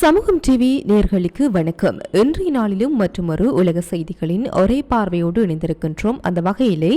சமூகம் டிவி நேயர்களுக்கு வணக்கம். இன்றைய நாளிலும் மற்றொரு உலக செய்திகளின் ஒரே பார்வையோடு இணைந்திருக்கின்றோம். அந்த வகையிலே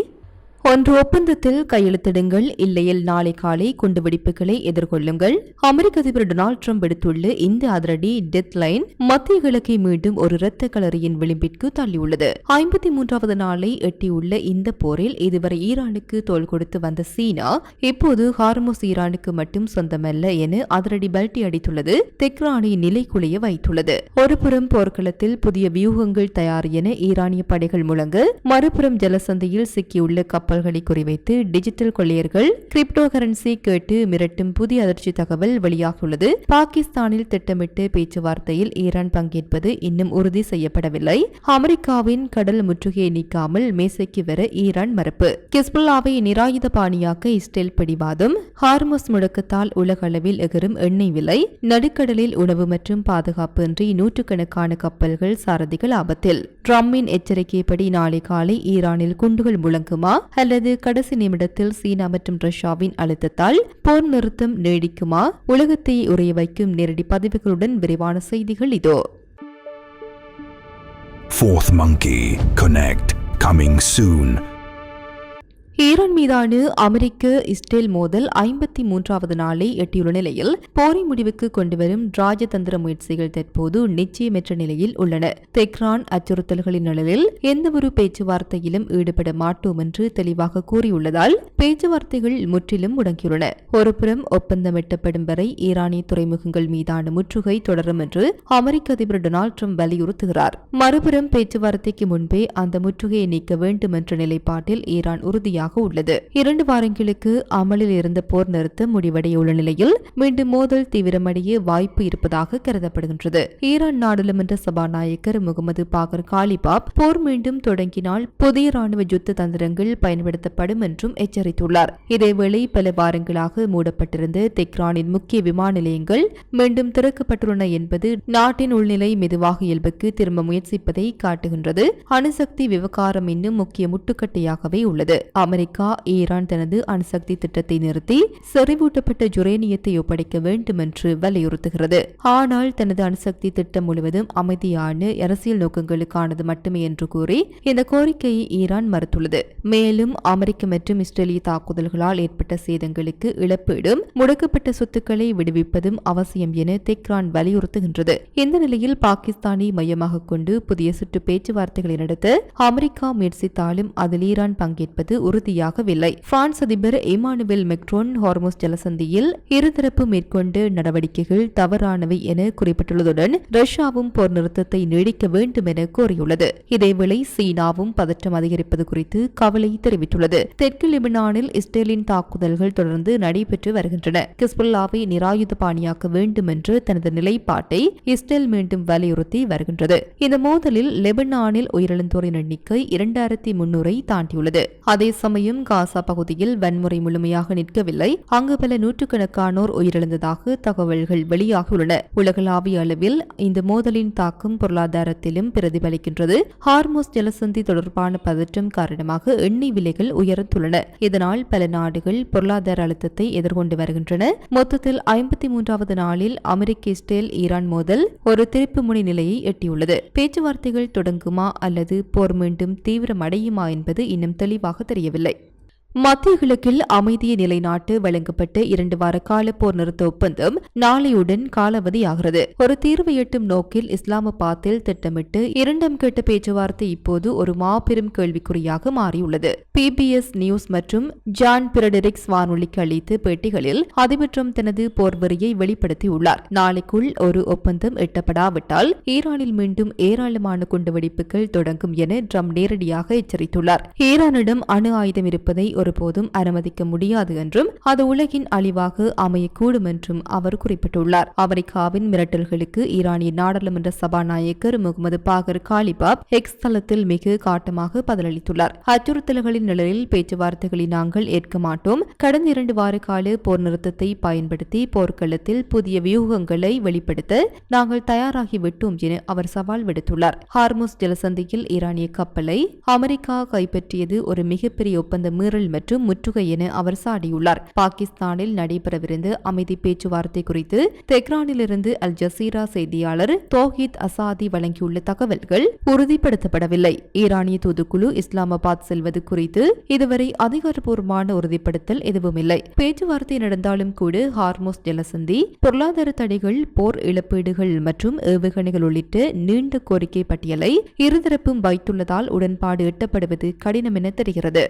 ஒன்று ஒப்பந்தத்தில் கையெழுத்திடுங்கள், இல்லையில் நாளை காலை குண்டுவெடிப்புகளை எதிர்கொள்ளுங்கள். அமெரிக்க அதிபர் டொனால்டு டிரம்ப் விடுத்துள்ள இந்த அதிரடி டெத் லைன் மத்திய கிழக்கை மீண்டும் ஒரு இரத்த களரியின் விளிம்பிற்கு தள்ளியுள்ளது. 53வது நாளை எட்டியுள்ள இந்த போரில் இதுவரை ஈரானுக்கு தோள் கொடுத்து வந்த சீனா இப்போது ஹார்முஸ் ஈரானுக்கு மட்டும் சொந்தமல்ல என அதிரடி பல்டி அடித்துள்ளது. தெஹ்ரானை நிலைக்குலைய வைத்துள்ளது. ஒருபுறம் போர்க்களத்தில் புதிய வியூகங்கள் தயார் என ஈரானிய படைகள் முழங்க, மறுபுறம் ஜலசந்தையில் சிக்கியுள்ள கப்பல்களை குறிவைத்து டிஜிட்டல் கொள்ளையர்கள் கிரிப்டோ கரன்சி கேட்டு மிரட்டும் புதிய அதிர்ச்சி தகவல் வெளியாகியுள்ளது. பாகிஸ்தானில் திட்டமிட்டு பேச்சுவார்த்தையில் ஈரான் பங்கேற்பது இன்னும் உறுதி செய்யப்படவில்லை. அமெரிக்காவின் கடல் முற்றுகையை நீக்காமல் மேசைக்கு வர ஈரான் மறுப்பு. ஹிஸ்புல்லாவை நிராயுத பாணியாக்க இஸ்ரேல் பிடிவாதம். ஹார்முஸ் முடக்கத்தால் உலக அளவில் எகரும் எண்ணெய் விலை. நடுக்கடலில் உணவு மற்றும் பாதுகாப்பு இன்றி நூற்றுக்கணக்கான கப்பல்கள் சாரதிகள் ஆபத்தில். ட்ரம்பின் எச்சரிக்கைப்படி நாளை காலை ஈரானில் குண்டுகள் முழங்குமா அல்லது கடைசி நிமிடத்தில் சீனா மற்றும் ரஷ்யாவின் அழுத்தத்தால் போர் நிறுத்தம் நீடிக்குமா? உலகத்தை உறைய வைக்கும் நேரடி பதிவுகளுடன் விரிவான செய்திகள் இதோ. Fourth Monkey Connect coming soon. Iran மீதான அமெரிக்க இஸ்ரேல் மோதல் 53வது நாளை எட்டியுள்ள நிலையில் போரை முடிவுக்கு கொண்டுவரும் ராஜதந்திர முயற்சிகள் தற்போது நிச்சயமற்ற நிலையில் உள்ளன. தெஹ்ரான் அச்சுறுத்தல்களின் நிழலில் எந்தவொரு பேச்சுவார்த்தையிலும் ஈடுபட மாட்டோம் என்று தெளிவாக கூறியுள்ளதால் பேச்சுவார்த்தைகள் முற்றிலும் முடங்கியுள்ளன. ஒருபுறம் ஒப்பந்தம் எட்டப்படும் வரை ஈரானிய துறைமுகங்கள் மீதான முற்றுகை தொடரும் என்று அமெரிக்க அதிபர் டொனால்டு டிரம்ப் வலியுறுத்துகிறார். மறுபுறம் பேச்சுவார்த்தைக்கு முன்பே அந்த முற்றுகையை நீக்க வேண்டும் என்ற நிலைப்பாட்டில் ஈரான் உறுதியாக உள்ளது. 2 வாரங்களுக்கு அமலில் இருந்த போர் நிறுத்தம் முடிவடையுள்ள நிலையில் மீண்டும் மோதல் தீவிரமடைய வாய்ப்பு இருப்பதாக கருதப்படுகின்றது. ஈரான் நாடாளுமன்ற சபாநாயகர் முகமது பாகர் காலிபாப் போர் மீண்டும் தொடங்கினால் புதிய ராணுவ யுத்த தந்திரங்கள் பயன்படுத்தப்படும் என்றும் எச்சரித்துள்ளார். இதேவேளை பல வாரங்களாக மூடப்பட்டிருந்த தெஹ்ரானின் முக்கிய விமான நிலையங்கள் மீண்டும் திறக்கப்பட்டுள்ளன என்பது நாட்டின் உள்நிலை மெதுவாக இயல்புக்கு திரும்ப முயற்சிப்பதை காட்டுகின்றது. அணுசக்தி விவகாரம் இன்னும் முக்கிய முட்டுக்கட்டையாகவே உள்ளது. அமெரிக்கா ஈரான் தனது அணுசக்தி திட்டத்தை நிறுத்தி செறிவூட்டப்பட்ட யுரேனியத்தை ஒப்படைக்க வேண்டும் என்று வலியுறுத்துகிறது. ஆனால் தனது அணுசக்தி திட்டம் முழுவதும் அமைதியான அரசியல் நோக்கங்களுக்கானது மட்டுமே என்று கூறி இந்த கோரிக்கையை ஈரான் மறுத்துள்ளது. மேலும் அமெரிக்க மற்றும் இஸ்ரேலிய தாக்குதல்களால் ஏற்பட்ட சேதங்களுக்கு இழப்பீடும் முடக்கப்பட்ட சொத்துக்களை விடுவிப்பதும் அவசியம் என தெஹ்ரான் வலியுறுத்துகின்றது. இந்த நிலையில் பாகிஸ்தானை மையமாக கொண்டு புதிய சுற்று பேச்சுவார்த்தைகளை நடத்த அமெரிக்கா முயற்சித்தாலும் அதில் ஈரான் பங்கேற்பது உறுதியாகவில்லை. பிரான்ஸ் அதிபர் இமானுவேல் மெக்ரோன் ஹார்முஸ் ஜலசந்தியில் இருதரப்பு மேற்கொண்ட நடவடிக்கைகள் தவறானவை என குறிப்பிட்டுள்ளதுடன் ரஷ்யாவும் போர் நிறுத்தத்தை நீடிக்க வேண்டும் என கோரியுள்ளது. இதேவேளை சீனாவும் பதற்றம் அதிகரிப்பது குறித்து கவலை தெரிவித்துள்ளது. தெற்கு லெபனானில் இஸ்ரேலின் தாக்குதல்கள் தொடர்ந்து நடைபெற்று வருகின்றன. ஹிஸ்புல்லாவை நிராயுத பாணியாக்க வேண்டும் என்று தனது நிலைப்பாட்டை இஸ்ரேல் மீண்டும் வலியுறுத்தி வருகின்றது. இந்த மோதலில் லெபனானில் உயிரிழந்தோரின் எண்ணிக்கை 2300 தாண்டியுள்ளது. அதே சமயம் காசா பகுதியில் வன்முறை முழுமையாக நிற்கவில்லை. அங்கு பல நூற்றுக்கணக்கானோர் உயிரிழந்ததாக தகவல்கள் வெளியாகியுள்ளன. உலகளாவிய அளவில் இந்த மோதலின் தாக்கம் பொருளாதாரத்திலும் பிரதிபலிக்கின்றது. ஹார்முஸ் ஜலசந்தி தொடர்பான பதற்றம் காரணமாக எண்ணெய் விலைகள் உயர்ந்துள்ளன. இதனால் பல நாடுகள் பொருளாதார அழுத்தத்தை எதிர்கொண்டு வருகின்றன. மொத்தத்தில் 53வது நாளில் அமெரிக்க இஸ்ரேல் ஈரான் மோதல் ஒரு திருப்புமுனை நிலையை எட்டியுள்ளது. பேச்சுவார்த்தைகள் தொடங்குமா அல்லது போர் மீண்டும் தீவிரமடையுமா என்பது இன்னும் தெளிவாக தெரியவில்லை. மத்திய கிழக்கில் அமைதியை நிலைநாட்டு வழங்கப்பட்ட 2 வார கால போர் நிறுத்த ஒப்பந்தம் நாளையுடன் காலாவதியாகிறது. ஒரு தீர்வை எட்டும் நோக்கில் இஸ்லாமாபாத்தில் திட்டமிட்டு 2ஆம் கட்ட பேச்சுவார்த்தை இப்போது ஒரு மாபெரும் கேள்விக்குறியாக மாறியுள்ளது. PBS நியூஸ் மற்றும் ஜான் பிரடெரிக்ஸ் வானொலிக்கு அளித்த பேட்டிகளில் அதிபர் டிரம்ப் தனது போர்வரியை வெளிப்படுத்தியுள்ளார். நாளைக்குள் ஒரு ஒப்பந்தம் எட்டப்படாவிட்டால் ஈரானில் மீண்டும் ஏராளமான குண்டுவெடிப்புகள் தொடங்கும் என டிரம்ப் நேரடியாக எச்சரித்துள்ளார். ஈரானிடம் அணு ஆயுதம் இருப்பதை ஒருபோதும் அனுமதிக்க முடியாது என்றும் அது உலகின் அழிவாக அமையக்கூடும் என்றும் அவர் குறிப்பிட்டுள்ளார். அமெரிக்காவின் மிரட்டல்களுக்கு ஈரானிய நாடாளுமன்ற சபாநாயகர் முகமது பாகர் காலிபாப் எக்ஸ் தளத்தில் மிக காட்டமாக பதிலளித்துள்ளார். அச்சுறுத்தல்களின் நிழலில் பேச்சுவார்த்தைகளை நாங்கள் ஏற்க மாட்டோம். கடந்த 2 வார கால போர் நிறுத்தத்தை பயன்படுத்தி போர்க்களத்தில் புதிய வியூகங்களை வெளிப்படுத்த நாங்கள் தயாராகிவிட்டோம் என அவர் சவால் விடுத்துள்ளார். ஹார்முஸ் ஜலசந்தியில் ஈரானிய கப்பலை அமெரிக்கா கைப்பற்றியது ஒரு மிகப்பெரிய ஒப்பந்த மீறல் தாக்குதல் மற்றும் முற்றுகை என அவர் சாடியுள்ளார். பாகிஸ்தானில் நடைபெறவிருந்த அமைதி பேச்சுவார்த்தை குறித்து தெஹ்ரானிலிருந்து அல் ஜசீரா செய்தியாளர் தௌஹீத் அசாதி வழங்கியுள்ள தகவல்கள் உறுதிப்படுத்தப்படவில்லை. ஈரானிய தூதுக்குழு இஸ்லாமாபாத் செல்வது குறித்து இதுவரை அதிகாரப்பூர்வமான உறுதிப்படுத்தல் எதுவுமில்லை. பேச்சுவார்த்தை நடந்தாலும் கூட ஹார்மோஸ் ஜலசந்தி, பொருளாதார தடைகள், போர் இழப்பீடுகள் மற்றும் ஏவுகணைகள் உள்ளிட்ட நீண்ட கோரிக்கை பட்டியலை இருதரப்பும் வைத்துள்ளதால் உடன்பாடு எட்டப்படுவது கடினம் என தெரிகிறது.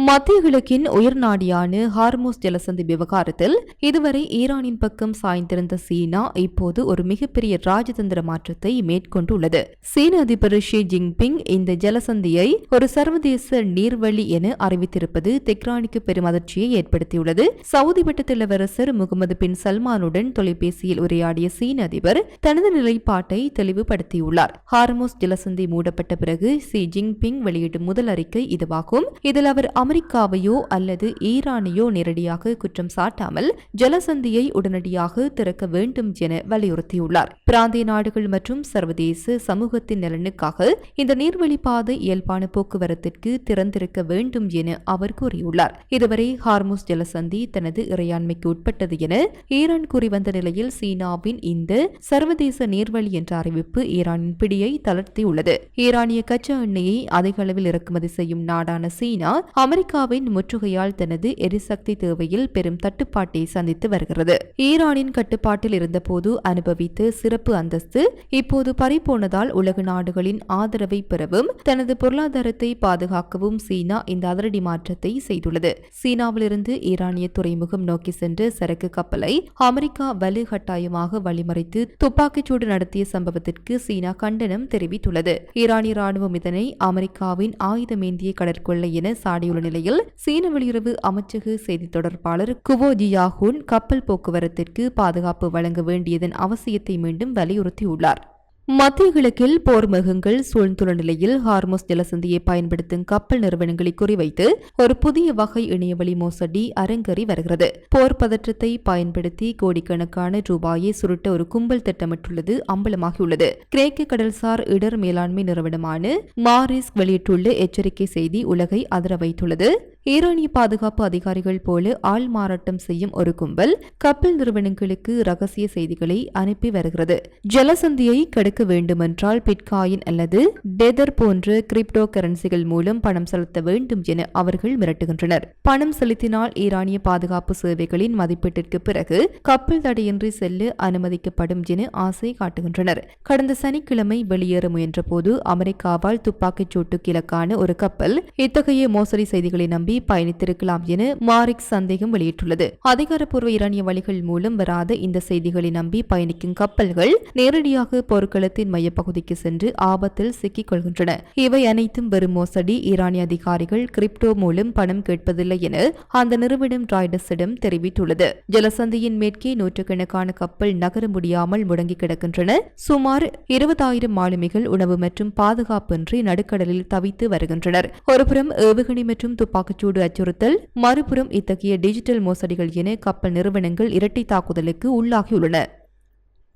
மத்திய கிழக்கின் உயர் நாடியான ஹார்மோஸ் ஜலசந்தி விவகாரத்தில் இதுவரை ஈரானின் பக்கம் சாய்ந்திருந்த சீனா இப்போது ஒரு மிகப்பெரிய ராஜதந்திர மாற்றத்தை மேற்கொண்டுள்ளது. சீன அதிபர் ஷி ஜின்பிங் இந்த ஜலசந்தியை ஒரு சர்வதேச நீர்வழி என அறிவித்திருப்பது தெஹ்ரானுக்கு பெரும் அதிர்ச்சியை ஏற்படுத்தியுள்ளது. சவுதி வட்ட இளவரசர் முகமது பின் சல்மானுடன் தொலைபேசியில் உரையாடிய சீன அதிபர் தனது நிலைப்பாட்டை தெளிவுபடுத்தியுள்ளார். ஹார்மோஸ் ஜலசந்தி மூடப்பட்ட பிறகு ஷி ஜின்பிங் வெளியிடும் முதல் அறிக்கை இதுவாகும். இதில் அவர் அமெரிக்காவையோ அல்லது ஈரானையோ நேரடியாக குற்றம் சாட்டாமல் ஜலசந்தியை உடனடியாக திறக்க வேண்டும் என வலியுறுத்தியுள்ளார். பிராந்திய நாடுகள் மற்றும் சர்வதேச சமூகத்தின் நலனுக்காக இந்த நீர்வழிப்பாதை இயல்பான போக்குவரத்திற்கு திறந்திருக்க வேண்டும் என அவர் கூறியுள்ளார். இதுவரை ஹார்முஸ் ஜலசந்தி தனது இறையாண்மைக்கு உட்பட்டது என ஈரான் கூறி வந்த நிலையில் சீனாவின் இந்த சர்வதேச நீர்வழி என்ற அறிவிப்பு ஈரானின் பிடியை தளர்த்தியுள்ளது. ஈரானிய கச்சா எண்ணெயை அதிக அளவில் இறக்குமதி செய்யும் நாடான சீனா அமெரிக்காவின் முற்றுகையால் தனது எரிசக்தி தேவையில் பெரும் தட்டுப்பாட்டை சந்தித்து வருகிறது. ஈரானின் கட்டுப்பாட்டில் இருந்தபோது அனுபவித்த சிறப்பு அந்தஸ்து இப்போது பறிபோனதால் உலக நாடுகளின் ஆதரவை பெறவும் தனது பொருளாதாரத்தை பாதுகாக்கவும் சீனா இந்த அதிரடி மாற்றத்தை செய்துள்ளது. சீனாவிலிருந்து ஈரானிய துறைமுகம் நோக்கி சென்ற சரக்கு கப்பலை அமெரிக்கா வலுக்கட்டாயமாக வழிமறைத்து துப்பாக்கிச்சூடு நடத்திய சம்பவத்திற்கு சீனா கண்டனம் தெரிவித்துள்ளது. ஈரானிய ராணுவம் இதனை அமெரிக்காவின் ஆயுதமேந்திய கடற்கொள்ளை என சாடியுள்ள நிலையில் சீன வெளியுறவு அமைச்சக செய்தி தொடர்பாளர் குவோ ஜியாஹூன் கப்பல் போக்குவரத்திற்கு பாதுகாப்பு வழங்க வேண்டியதன் அவசியத்தை மீண்டும் வலியுறுத்தியுள்ளார். மத்திய கிழக்கில் போர் மேகங்கள் சூழ்ந்துள்ள நிலையில் ஹார்மோஸ் ஜலசந்தியை பயன்படுத்தும் கப்பல் நிறுவனங்களை குறிவைத்து ஒரு புதிய வகை இணையவழி மோசடி அரங்கேறி வருகிறது. போர் பதற்றத்தை பயன்படுத்தி கோடிக்கணக்கான ரூபாயை சுருட்ட ஒரு கும்பல் திட்டமிட்டுள்ளது அம்பலமாகியுள்ளது. கிரேக்க கடல்சார் இடர் மேலாண்மை நிறுவனமான மாரிஸ்க் வெளியிட்டுள்ள எச்சரிக்கை செய்தி உலகை அதிர வைத்துள்ளது. ஈரானிய பாதுகாப்பு அதிகாரிகள் போல ஆள் மாறாட்டம் செய்யும் ஒரு கும்பல் கப்பல் நிறுவனங்களுக்கு ரகசிய செய்திகளை அனுப்பி வருகிறது. ஜலசந்தியை கடக்க வேண்டுமென்றால் பிட்காயின் அல்லது டெதர் போன்ற கிரிப்டோ கரன்சிகள் மூலம் பணம் செலுத்த வேண்டும் என அவர்கள் மிரட்டுகின்றனர். பணம் செலுத்தினால் ஈரானிய பாதுகாப்பு சேவைகளின் மதிப்பீட்டிற்கு பிறகு கப்பல் தடையின்றி செல்ல அனுமதிக்கப்படும் என ஆசை காட்டுகின்றனர். கடந்த சனிக்கிழமை வெளியேற முயன்ற போது அமெரிக்காவால் துப்பாக்கிச் சூட்டுக்கு இலக்கான ஒரு கப்பல் இத்தகைய மோசடி செய்திகளை நம்பி பயணித்திருக்கலாம் என மாரிக் சந்தேகம் வெளியிட்டுள்ளது. அதிகாரப்பூர்வ ஈரானிய வழிகள் மூலம் வராத இந்த செய்திகளை நம்பி பயணிக்கும் கப்பல்கள் நேரடியாக போர்க்களத்தின் மையப்பகுதிக்கு சென்று ஆபத்தில் சிக்கிக் கொள்கின்றன. இவை அனைத்தும் வெறும் மோசடி. ஈரானிய அதிகாரிகள் கிரிப்டோ மூலம் பணம் கேட்பதில்லை என அந்த நிறுவனம் ராய்டர்ஸிடம் தெரிவித்துள்ளது. ஜலசந்தியின் மேற்கே நூற்றுக்கணக்கான கப்பல் நகர முடியாமல் முடங்கி கிடக்கின்றன. சுமார் 20,000 மாலுமிகள் உணவு மற்றும் பாதுகாப்பின்றி நடுக்கடலில் தவித்து வருகின்றனர். ஒருபுறம் ஏவுகணை மற்றும் துப்பாக்கிச்சூடு அச்சுறுத்தல், மறுபுறம் இத்தகைய டிஜிட்டல் மோசடிகள் என கப்பல் நிறுவனங்கள் இரட்டை தாக்குதலுக்கு உள்ளாகியுள்ளன.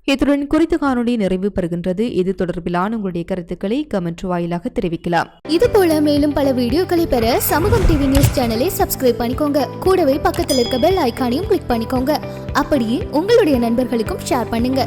இத்துடன் குறித்த காணொலி நிறைவு பெறுகின்றது. இது தொடர்பிலான உங்களுடைய கருத்துக்களை கமெண்ட் வாயிலாக தெரிவிக்கலாம். இது போல மேலும் பல வீடியோக்களை பெற சமூகம் டிவி நியூஸ் சேனலை சப்ஸ்கிரைப் பண்ணிக்கோங்க. கூடவே பக்கத்தில் இருக்க பெல் ஐகானையும் கிளிக் பண்ணிக்கோங்க. அப்படியே உங்களுடைய நண்பர்களுக்கும் ஷேர் பண்ணுங்க.